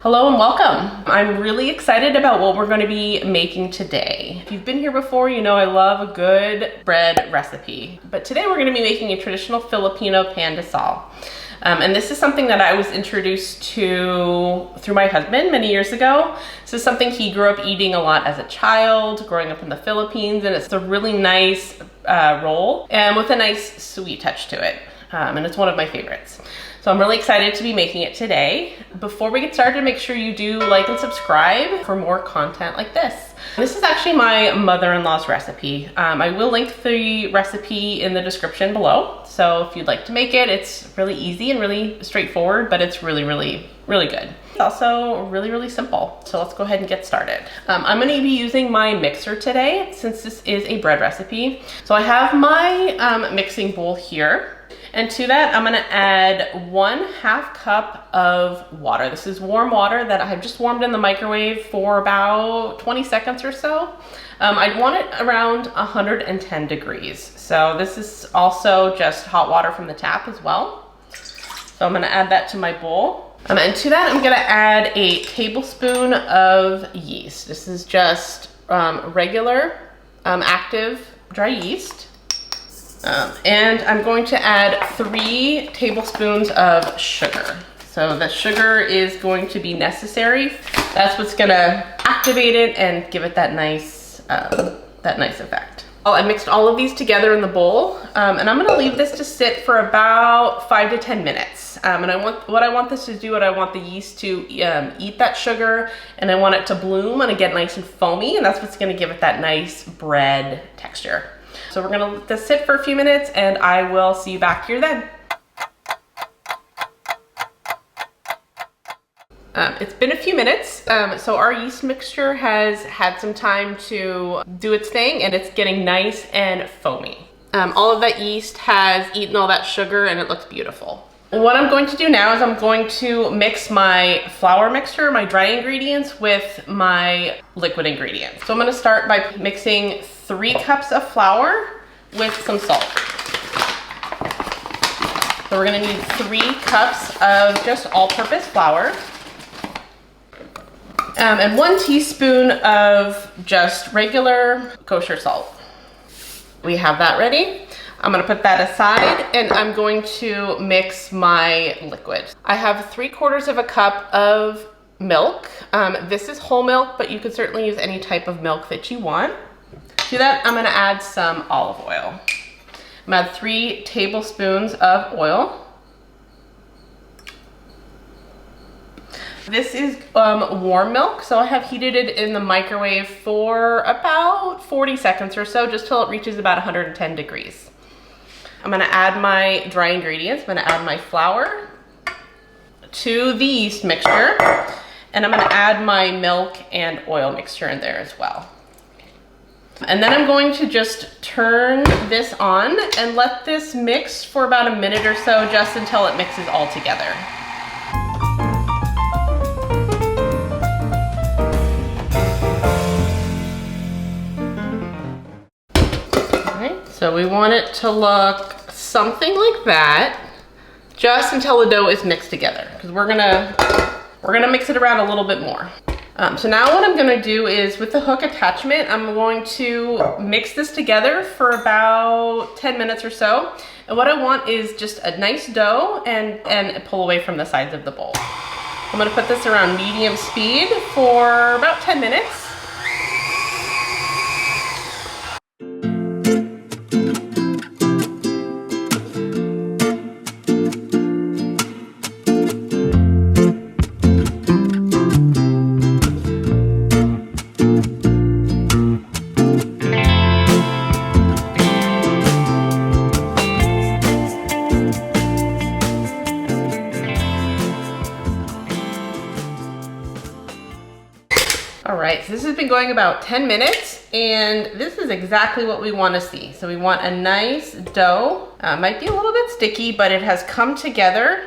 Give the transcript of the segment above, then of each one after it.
Hello and welcome. I'm really excited about what we're going to be making today. If you've been here before, you know I love a good bread recipe. But today we're going to be making a traditional Filipino Pandesal. And this is something that I was introduced to through my husband many years ago. This is something he grew up eating a lot as a child, growing up in the Philippines, and it's a really nice roll and with a nice sweet touch to it. And it's one of my favorites. So I'm really excited to be making it today. Before we get started, make sure you do like and subscribe for more content like this. This is actually my mother-in-law's recipe. I will link the recipe in the description below. So if you'd like to make it, it's really easy and really straightforward, but it's really good. It's also really simple. So let's go ahead and get started. I'm gonna be using my mixer today since this is a bread recipe. So I have my mixing bowl here. And to that, I'm gonna add 1/2 cup of water. This is warm water that I've just warmed in the microwave for about 20 seconds or so. I'd want it around 110 degrees. So this is also just hot water from the tap as well. So I'm gonna add that to my bowl. And to that, I'm gonna add a tablespoon of yeast. This is just regular active dry yeast. And I'm going to add 3 tablespoons of sugar. So the sugar is going to be necessary. That's what's gonna activate it and give it that nice effect. Well, I mixed all of these together in the bowl, and I'm gonna leave this to sit for about 5 to 10 minutes. And I want this to do, I want the yeast to eat that sugar, and I want it to bloom and get nice and foamy, and that's what's gonna give it that nice bread texture. So we're gonna let this sit for a few minutes and I will see you back here then. It's been a few minutes, so our yeast mixture has had some time to do its thing and it's getting nice and foamy. All of that yeast has eaten all that sugar and it looks beautiful. What I'm going to do now is I'm going to mix my flour mixture, my dry ingredients, with my liquid ingredients. So I'm gonna start by mixing 3 cups of flour with some salt. So we're gonna need 3 cups of just all-purpose flour. And 1 teaspoon of just regular kosher salt. We have that ready. I'm gonna put that aside and I'm going to mix my liquid. I have 3/4 of a cup of milk. This is whole milk, but you could certainly use any type of milk that you want. To that, I'm gonna add some olive oil. I'm gonna add 3 tablespoons of oil. This is warm milk, so I have heated it in the microwave for about 40 seconds or so, just till it reaches about 110 degrees. I'm gonna add my dry ingredients. I'm gonna add my flour to the yeast mixture, and I'm gonna add my milk and oil mixture in there as well. And then I'm going to just turn this on and let this mix for about a minute or so, just until it mixes all together. So we want it to look something like that, just until the dough is mixed together, because we're gonna mix it around a little bit more. So now what I'm gonna do is, with the hook attachment, I'm going to mix this together for about 10 minutes or so. And what I want is just a nice dough and pull away from the sides of the bowl. I'm gonna put this around medium speed for about 10 minutes. All right, so this has been going about 10 minutes and this is exactly what we want to see. So we want a nice dough. Might be a little bit sticky, but it has come together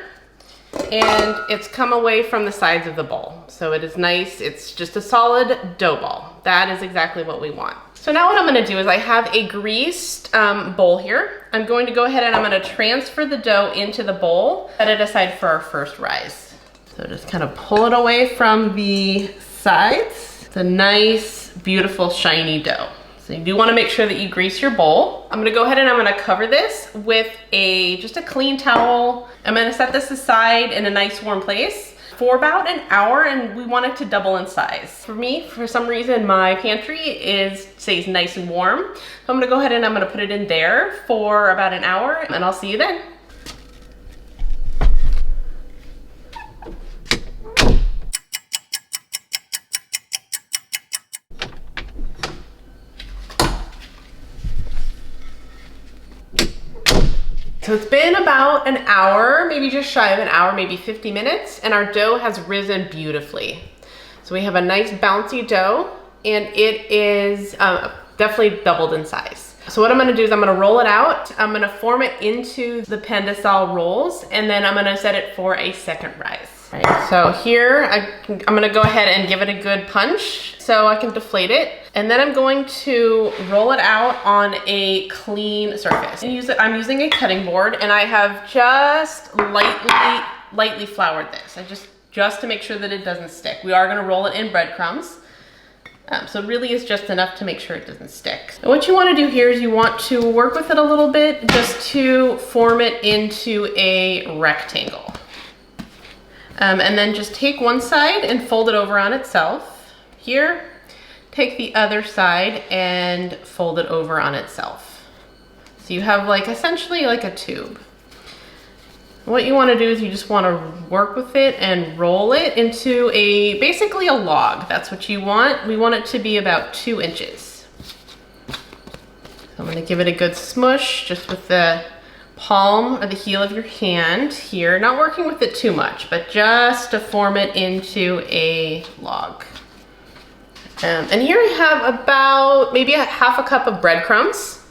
and it's come away from the sides of the bowl. So it is nice, it's just a solid dough ball. That is exactly what we want. So now what I'm gonna do is I have a greased bowl here. I'm going to go ahead and I'm gonna transfer the dough into the bowl, set it aside for our first rise. So just kind of pull it away from the sides. It's a nice, beautiful, shiny dough. So you do want to make sure that you grease your bowl. I'm gonna go ahead and I'm gonna cover this with just a clean towel. I'm gonna set this aside in a nice warm place for about an hour, and we want it to double in size. For me, for some reason, my pantry stays nice and warm. So I'm gonna go ahead and I'm gonna put it in there for about an hour, and I'll see you then. So it's been about an hour, maybe just shy of an hour, maybe 50 minutes, and our dough has risen beautifully. So we have a nice bouncy dough, and it is definitely doubled in size. So what I'm gonna do is I'm gonna roll it out. I'm gonna form it into the Pandesal rolls, and then I'm gonna set it for a second rise. All right, so here, I'm gonna go ahead and give it a good punch so I can deflate it. And then I'm going to roll it out on a clean surface. I'm using a cutting board, and I have just lightly floured this. Just to make sure that it doesn't stick. We are gonna roll it in breadcrumbs. So it really is just enough to make sure it doesn't stick. And what you wanna do here is you want to work with it a little bit just to form it into a rectangle. And then just take one side and fold it over on itself. Here, take the other side and fold it over on itself. So you have essentially like a tube. What you want to do is you just want to work with it and roll it into basically a log. That's what you want. We want it to be about 2 inches. So I'm going to give it a good smush just with the palm or the heel of your hand here. Not working with it too much, but just to form it into a log. And here I have about maybe a half a cup of breadcrumbs.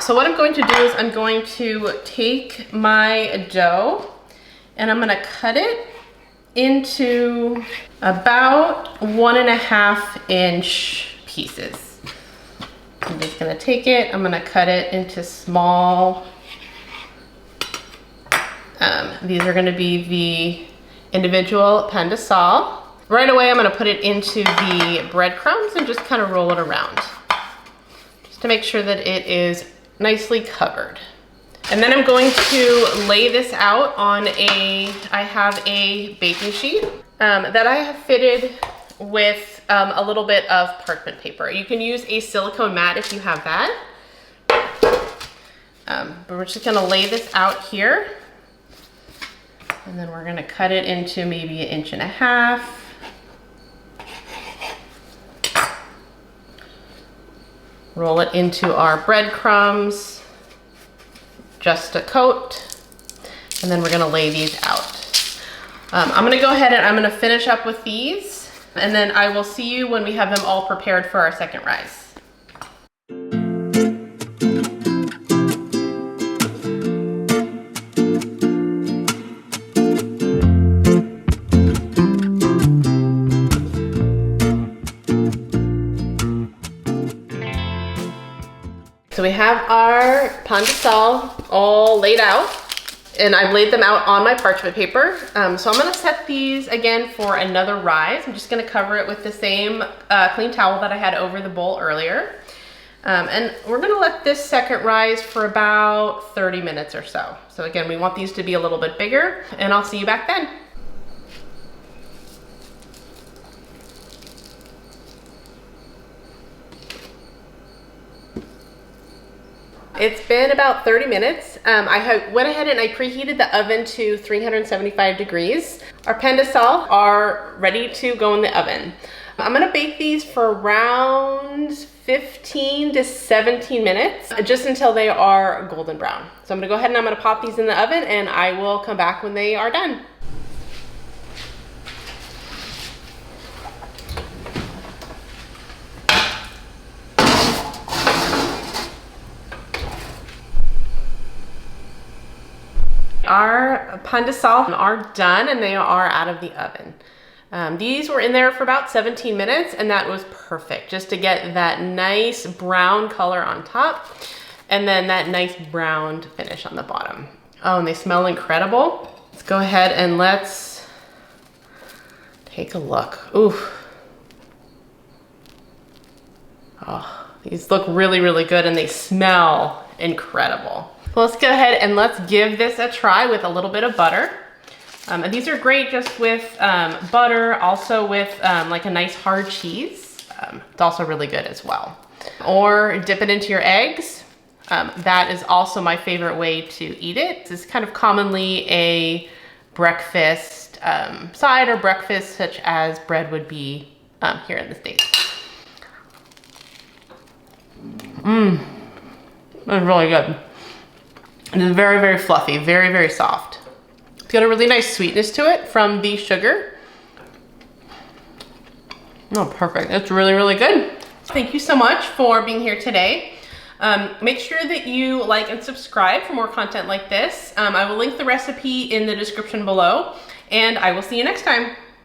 So what I'm going to do is I'm going to take my dough and I'm gonna cut it into about 1.5 inch pieces. I'm just gonna take it, I'm gonna cut it into small, these are gonna be the individual Pandesal. Right away, I'm gonna put it into the breadcrumbs and just kind of roll it around, just to make sure that it is nicely covered. And then I'm going to lay this out on I have a baking sheet that I have fitted with a little bit of parchment paper. You can use a silicone mat if you have that. But we're just gonna lay this out here. And then we're gonna cut it into maybe 1.5 inches. Roll it into our breadcrumbs, just a coat, and then we're gonna lay these out. I'm gonna go ahead and I'm gonna finish up with these, and then I will see you when we have them all prepared for our second rise. So we have our Pandesal all laid out, and I've laid them out on my parchment paper. So I'm gonna set these again for another rise. I'm just gonna cover it with the same clean towel that I had over the bowl earlier. And we're gonna let this second rise for about 30 minutes or so. So again, we want these to be a little bit bigger, and I'll see you back then. It's been about 30 minutes. I went ahead and I preheated the oven to 375 degrees. Our Pandesal are ready to go in the oven. I'm gonna bake these for around 15 to 17 minutes, just until they are golden brown. So I'm gonna go ahead and I'm gonna pop these in the oven, and I will come back when they are done. Our Pandesal are done, and they are out of the oven. These were in there for about 17 minutes, and that was perfect, just to get that nice brown color on top, and then that nice browned finish on the bottom. Oh, and they smell incredible. Let's go ahead and let's Take a look. Ooh. Oh, these look really, really good and they smell incredible. Well, let's go ahead and let's give this a try with a little bit of butter. And these are great just with butter, also with like a nice hard cheese. It's also really good as well. Or dip it into your eggs. That is also my favorite way to eat it. This is kind of commonly a breakfast side or breakfast such as bread would be here in the States. It's really good. It's very, very fluffy, very, very soft. It's got a really nice sweetness to it from the sugar. Oh, perfect. It's really, really good. Thank you so much for being here today. Make sure that you like and subscribe for more content like this. I will link the recipe in the description below, and I will see you next time.